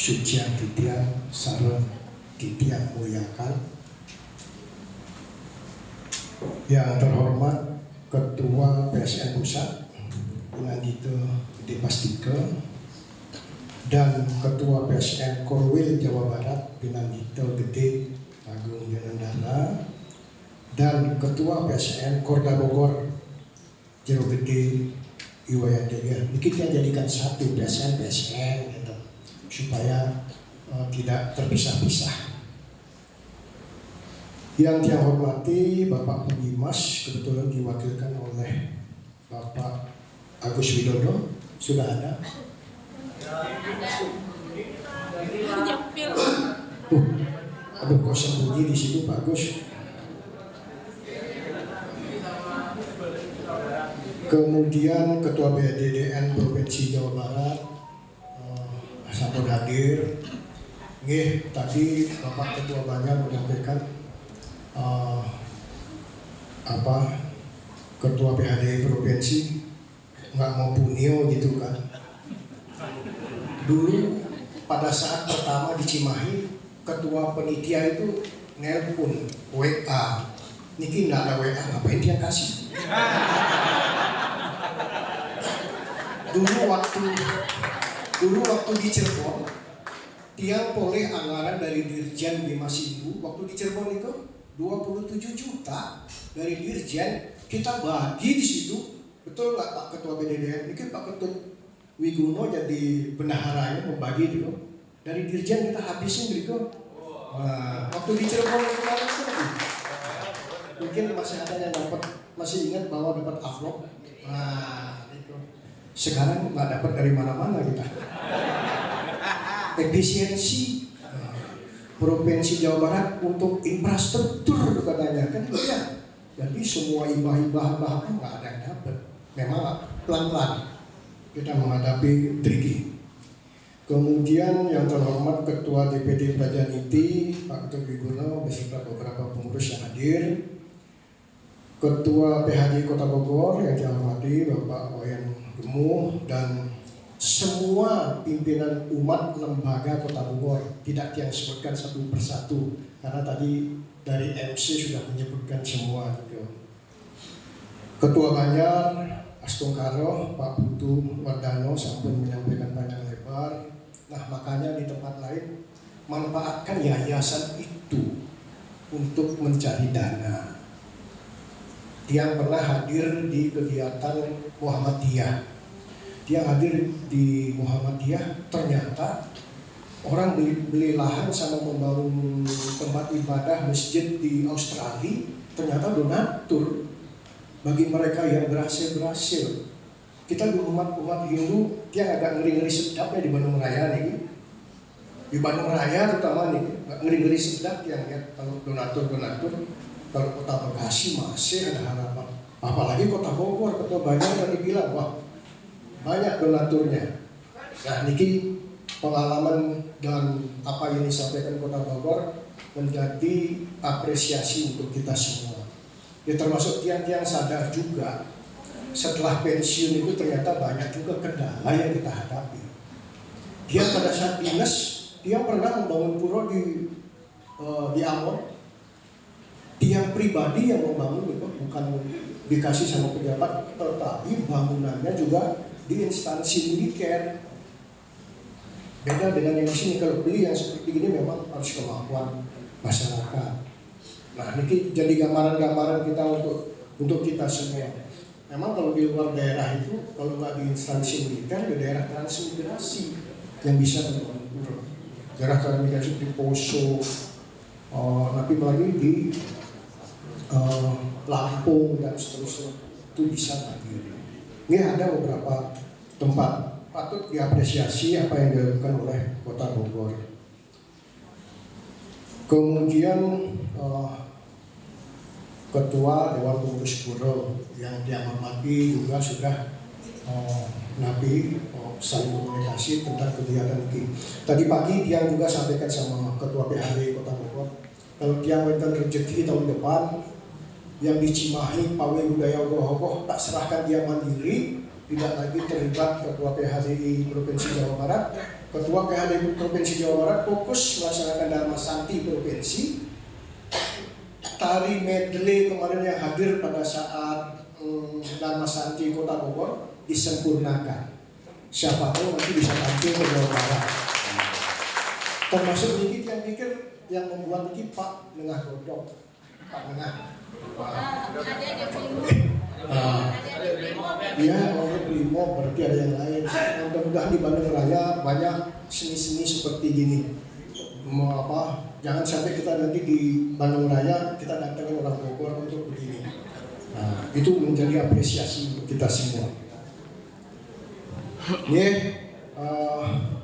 Sucian Titian sareng Titian Mulyakan. Yang terhormat Ketua PSN Pusat Pinangito Gede Pastike dan Ketua PSN Korwil Jawa Barat Pinangito Gede Agung Yanandana dan Ketua PSN Korda Bogor Jero Gede Iwayandega. Ini kita jadikan satu PSN gitu, supaya tidak terpisah-pisah. Yang saya hormati Bapak Humas, kebetulan diwakilkan oleh Bapak Agus Widodo, sudah ada. Aduh, kosong bunyi di situ Pak Agus. Kemudian Ketua BDDN Provinsi Jawa Barat sampun hadir. Nggih, tadi Bapak Ketua Banyak menyampaikan Ketua PHD Provinsi nggak mau punio gitu kan. Dulu pada saat pertama di Cimahi, Ketua Penitia itu nelpon WA. Niki nggak ada WA, ngapain dia kasih? Dulu waktu di Cirebon, dia boleh anggaran dari Dirjen Bima Sindu. Waktu di Cirebon itu 27 juta dari Dirjen kita bagi di situ. Betul nggak Pak Ketua BDDN? Ini Pak Ketua Wiguno jadi bendaharanya membagi itu. Dari Dirjen kita habisin gitu. Waktu di Cirebon kemarin itu mungkin masih ada yang masih ingat bahwa dapat amplop. Itu. Sekarang nggak dapat dari mana-mana kita. Efisiensi Provinsi Jawa Barat untuk infrastruktur katanya kan ya. Jadi semua hibah-hibah nggak ada yang dapat. Memang pelan-pelan kita menghadapi tricky. Kemudian yang terhormat Ketua DPD Prajaniti Pak Ketua Wiguno beserta beberapa pengurus yang hadir, Ketua PHD Kota Bogor yang saya hormati Bapak Wayan Gemuh dan semua pimpinan umat lembaga Kota Bogor, tidak yang sebutkan satu persatu karena tadi dari MC sudah menyebutkan semua gitu. Ketua Banjar Astungkaro Pak Putu Wardano sampun menyampaikan panjang lebar. Nah makanya di tempat lain manfaatkan yayasan itu untuk mencari dana. Dia pernah hadir di kegiatan Muhammadiyah. Dia hadir di Muhammadiyah, ternyata orang beli lahan sama membangun tempat ibadah masjid di Australia, ternyata donatur bagi mereka yang berhasil. Kita di umat Hindu, dia agak ngeri-ngeri sedapnya di Bandung Raya nih. Di Bandung Raya terutama nih, ngeri-ngeri sedap yang lihat kalau donatur. Kalau Kota Bekasi masih ada harapan. Apalagi Kota Bogor, Ketua Banyak tadi bilang, wah banyak donaturnya. Nah, niki pengalaman dan apa yang disampaikan Kota Bogor menjadi apresiasi untuk kita semua. Ya termasuk tiang-tiang sadar juga setelah pensiun itu ternyata banyak juga kendala yang kita hadapi. Dia pada saat dinas, dia pernah membangun pura di Ambon. Tiang pribadi yang membangun itu bukan dikasih sama pejabat, tetapi bangunannya juga di instansi militer. Beda dengan yang di sini, kalau beli yang seperti ini memang harus kemampuan masyarakat. Nah ini jadi gambaran-gambaran kita untuk kita semua. Memang kalau di luar daerah itu, kalau nggak di instansi militer, di daerah transmigrasi yang bisa mengukur. Daerah transmigrasi di Poso, tapi lagi di Lampung dan seterusnya itu bisa hadir. Ini ada beberapa tempat patut diapresiasi apa yang dilakukan oleh Kota Bogor. Kemudian Ketua Dewan Pengurus Puro yang dia hormati juga sudah saling komunikasi tentang kegiatan ini. Tadi pagi dia juga sampaikan sama Ketua PHD Kota Bogor, kalau dia minta rezeki tahun depan yang di Cimahi Pawe Budaya Ogoh-Ogoh tak serahkan dia mandiri, tidak lagi terlibat ketua PHDI Provinsi Jawa Barat. Ketua PHDI Provinsi Jawa Barat fokus melaksanakan Dharma Santi Provinsi. Tari medley kemarin yang hadir pada saat Dharma Santi Kota Bogor disempurnakan. Siapa tahu nanti bisa tampil ke Jawa Barat. Termasuk dikit yang pikir yang membuat dikit Pak Nengah Godok. Pak Nengah. Iya, mau Brimo berarti ada yang lain. Mudah-mudahan di Bandung Raya banyak seni-seni seperti gini. Mau apa? Jangan sampai kita nanti di Bandung Raya kita datangin orang Bogor untuk begini. Nah, itu menjadi apresiasi untuk kita semua.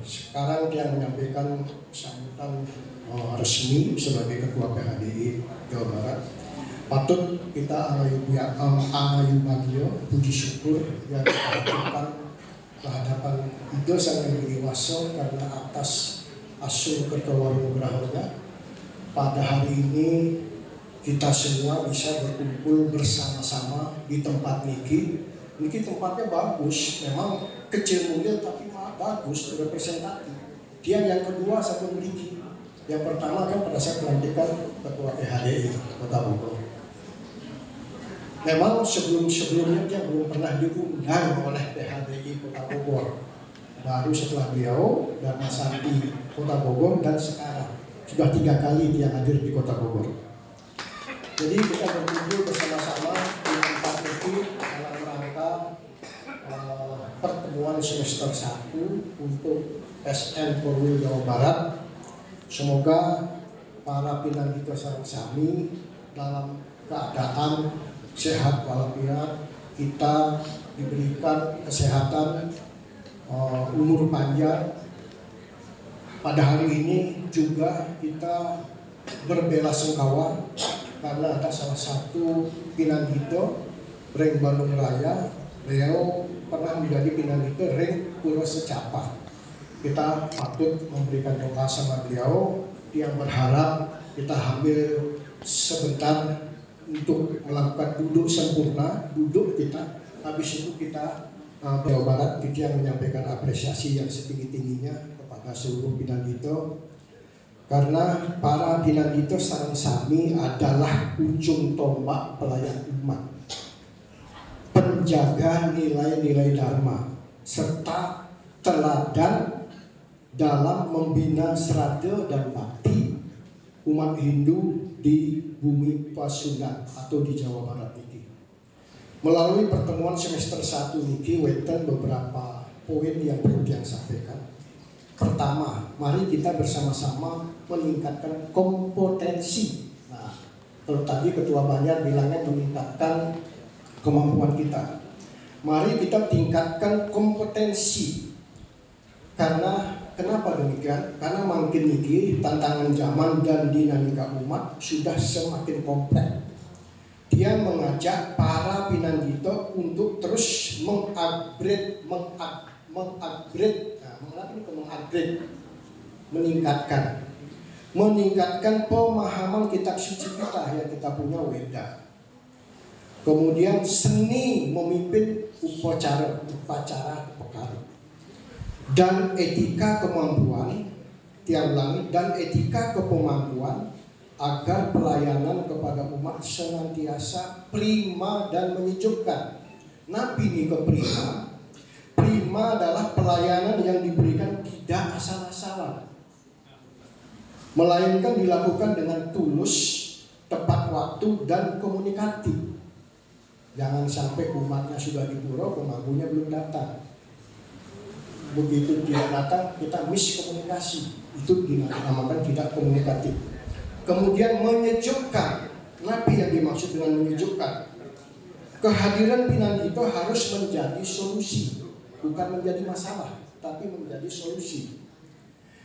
Sekarang dia menyampaikan sambutan resmi sebagai Ketua PHDI Jawa Barat. Patut kita angayu bagio, puji syukur yang kita lakukan kehadapan itu sangat dewasa karena atas asuh Ketua Nugrahonya. Pada hari ini kita semua bisa berkumpul bersama-sama di tempat Niki. Niki tempatnya bagus, memang kecil mungil tapi bagus, representatif. Dia yang kedua satu Niki. Yang pertama kan pada saat pelantikan Ketua PHDI Kota Bogor. Memang sebelumnya dia belum pernah diundang oleh PHDI Kota Bogor. Baru setelah beliau Dharma Santi Kota Bogor dan sekarang sudah 3 kali dia hadir di Kota Bogor. Jadi kita berkumpul bersama-sama di tempat itu dalam rangka pertemuan semester 1 untuk SN Korwil Jawa Barat. Semoga para pinangito sareng sami dalam keadaan sehat walafiat, kita diberikan kesehatan, umur panjang. Pada hari ini juga kita berbelasungkawa karena ada salah satu pinangito Reng Bandung Raya, beliau pernah menjadi pinangito Reng Pura Secapa. Kita patut memberikan doa sama beliau. Dia berharap kita ambil sebentar untuk melakukan duduk sempurna, duduk kita. Habis itu kita Jawa Barat kita yang menyampaikan apresiasi yang setinggi-tingginya kepada seluruh pinangito. Karena para pinangito sareng sami adalah ujung tombak pelayan umat, penjaga nilai-nilai dharma, serta teladan dalam membina sraga dan bakti umat Hindu di bumi Pasundan atau di Jawa Barat ini. Melalui pertemuan semester 1 ini, weten beberapa poin yang perlu yang sampaikan. Pertama, mari kita bersama-sama meningkatkan kompetensi. Nah, kalau tadi Ketua Banjar bilangnya meningkatkan kemampuan kita. Mari kita tingkatkan kompetensi. Karena kenapa demikian? Karena makin niki tantangan zaman dan dinamika umat sudah semakin kompleks. Dia mengajak para pinangito untuk terus mengupgrade, meningkatkan pemahaman kitab suci kita yang kita punya Weda. Kemudian seni memimpin upacara pekara dan etika kemampuan tiang langit dan etika kepemampuan agar pelayanan kepada umat senantiasa prima dan menyejukkan. Nabi ini prima adalah pelayanan yang diberikan tidak asal-asalan, melainkan dilakukan dengan tulus, tepat waktu dan komunikatif. Jangan sampai umatnya sudah di pura, pemangkunya belum datang. Begitu tidak datang, kita miskomunikasi. Itu dinamakan tidak komunikatif. Kemudian menyejukkan. Nabi yang dimaksud dengan menyejukkan, kehadiran pinangito harus menjadi solusi, bukan menjadi masalah, tapi menjadi solusi.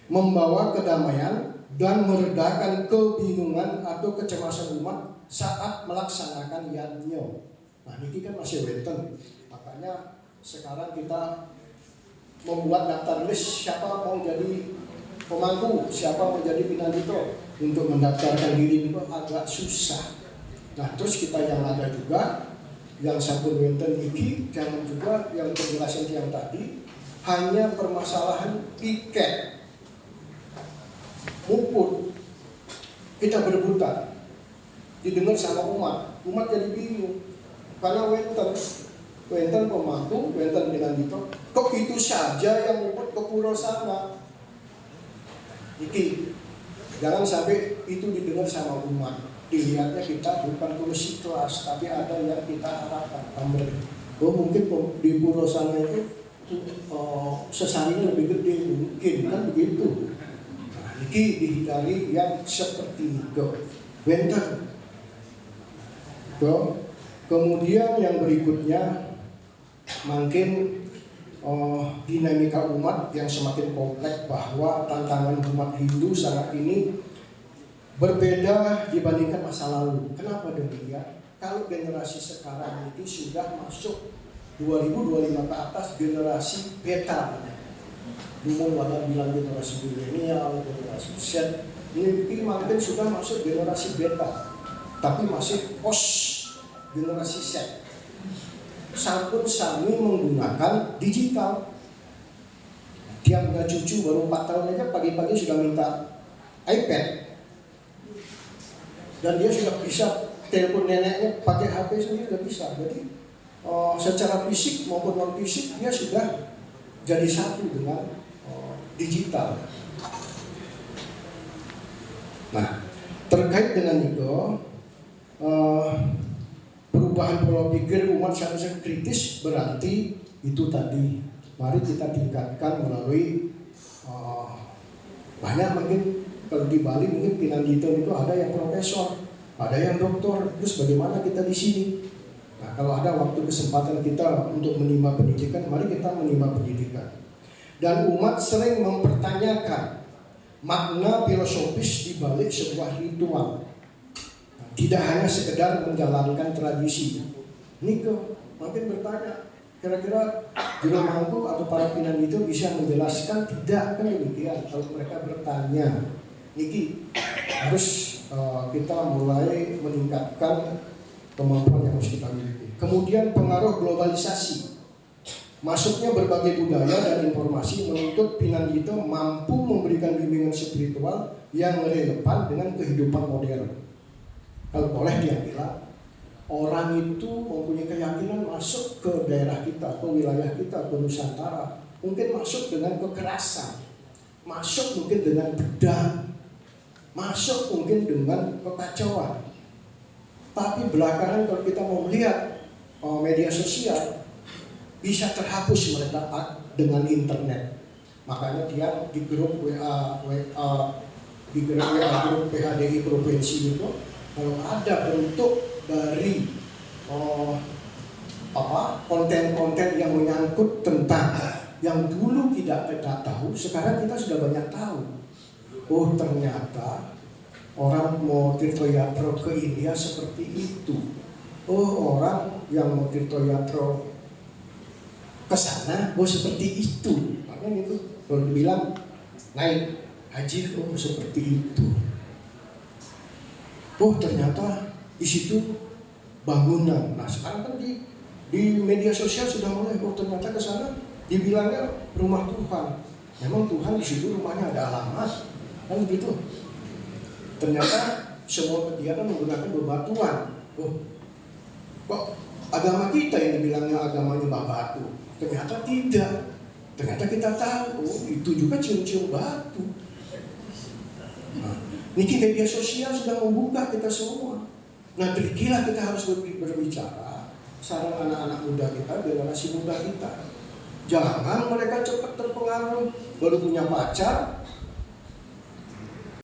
Membawa kedamaian dan meredakan kebingungan atau kecemasan umat saat melaksanakan yadnya. Nah, ini kan masih weten. Makanya sekarang kita membuat daftar list siapa mau jadi pemangku, siapa mau jadi pinangito. Untuk mendaftarkan diri itu agak susah. Nah, terus kita yang ada juga yang sampun wenten iki, jangan juga yang penjelasan yang tadi hanya permasalahan tiket muput kita berebutan didengar sama umat jadi bingung karena wenten pemangku, wenten bilang gitu, kok itu saja yang muput ke pulau sana. Iki jangan sampai itu didengar sama umat, dilihatnya kita bukan kursi kelas tapi ada yang kita harapkan. Mungkin di pulau sana itu sesarinya lebih gede, mungkin kan begitu. Iki dihindari yang seperti itu. Wenten. Kemudian yang berikutnya makin dinamika umat yang semakin kompleks, bahwa tantangan umat Hindu saat ini berbeda dibandingkan masa lalu. Kenapa demikian? Kalau generasi sekarang ini sudah masuk 2025 ke atas, generasi beta. Dulu ada bilang generasi milenial, generasi Z. Ini makin sudah masuk generasi beta, tapi masih post generasi Z. Sampun sami menggunakan digital. Dia punya cucu baru 4 tahun aja pagi-pagi sudah minta iPad, dan dia sudah bisa telepon neneknya pakai HP sendiri, sudah bisa. Jadi secara fisik maupun non fisik dia sudah jadi satu dengan digital. Nah, terkait dengan itu perubahan pola pikir umat seharusnya kritis, berarti itu tadi mari kita tingkatkan melalui banyak. Mungkin kalau di Bali mungkin Pinanggito itu ada yang profesor, ada yang doktor, terus bagaimana kita di sini. Nah, kalau ada waktu kesempatan kita untuk menimba pendidikan, mari kita menimba pendidikan. Dan umat sering mempertanyakan makna filosofis di balik sebuah ritual. Tidak hanya sekedar menjalankan tradisi. Niko makin bertanya, kira-kira Juru Mangku atau para Pinanggito bisa menjelaskan? Tidak, kan demikian. Kalau mereka bertanya, Niki harus kita mulai meningkatkan kemampuan yang harus kita miliki. Kemudian pengaruh globalisasi, masuknya berbagai budaya dan informasi menuntut Pinanggito mampu memberikan bimbingan spiritual yang relevan dengan kehidupan modern. Kalau boleh dia bilang, orang itu mempunyai keyakinan masuk ke daerah kita, ke wilayah kita, ke Nusantara, mungkin masuk dengan kekerasan, masuk mungkin dengan pedang, masuk mungkin dengan kekacauan. Tapi belakangan kalau kita mau melihat media sosial, bisa terhapus mereka dengan internet. Makanya dia di grup WA di grup PHDI provinsi itu, kalau ada bentuk dari konten-konten yang menyangkut tentang yang dulu tidak kita tahu, sekarang kita sudah banyak tahu. Oh, ternyata orang mau Tirtoyatro ke India seperti itu. Oh, orang yang mau Tirtoyatro ke sana, oh seperti itu. Makanya itu kalau dibilang naik haji, oh seperti itu. Oh, ternyata di situ bangunan. Nah, sekarang kan di media sosial sudah mulai, oh ternyata ke sana dibilangnya rumah Tuhan. Memang Tuhan di situ rumahnya ada alamat, kan begitu. Ternyata semua kegiatan menggunakan bebatuan. Oh, kok agama kita yang dibilangnya agamanya batu? Ternyata tidak. Ternyata kita tahu, oh itu juga cium-cium batu. Nah, niki media sosial sudah membuka kita semua. Nah, berikilah kita harus berbicara sarang anak-anak muda kita, generasi muda kita. Jangan mereka cepat terpengaruh, baru punya pacar,